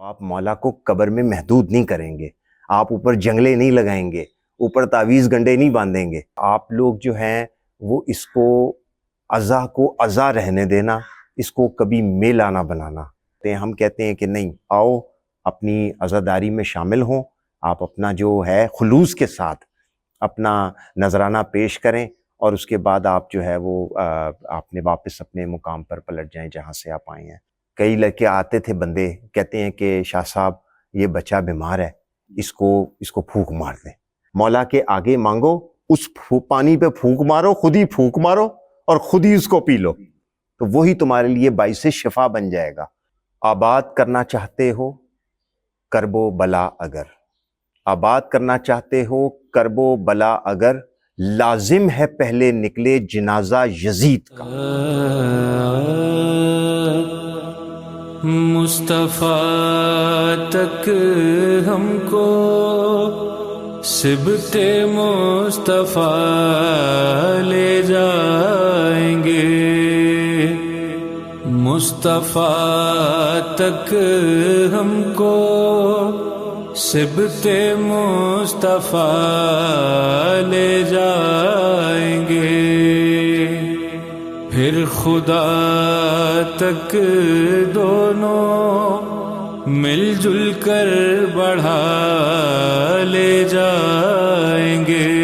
آپ مولا کو قبر میں محدود نہیں کریں گے، آپ اوپر جنگلے نہیں لگائیں گے، اوپر تعویذ گنڈے نہیں باندھیں گے۔ آپ لوگ جو ہیں وہ اس کو عزا کو عزا رہنے دینا، اس کو کبھی میلہ نہ بنانا۔ ہم کہتے ہیں کہ نہیں، آؤ اپنی عزاداری میں شامل ہوں، آپ اپنا جو ہے خلوص کے ساتھ اپنا نذرانہ پیش کریں، اور اس کے بعد آپ جو ہے وہ آپ نے واپس اپنے مقام پر پلٹ جائیں جہاں سے آپ آئے ہیں۔ کئی لڑکے آتے تھے بندے، کہتے ہیں کہ شاہ صاحب یہ بچہ بیمار ہے، اس کو پھونک مار دیں۔ مولا کے آگے مانگو، اس پانی پہ پھونک مارو، خود ہی پھونک مارو اور خود ہی اس کو پی لو، تو وہی تمہارے لیے باعث شفا بن جائے گا۔ آباد کرنا چاہتے ہو کرب و بلا اگر، آباد کرنا چاہتے ہو کرب و بلا اگر، لازم ہے پہلے نکلے جنازہ یزید کا۔ مصطفیٰ تک ہم کو سبط مصطفیٰ لے جائیں گے، مصطفیٰ تک ہم کو سبط مصطفیٰ لے جائیں گے، پھر خدا تک دونوں مل جل کر بڑھا لے جائیں گے۔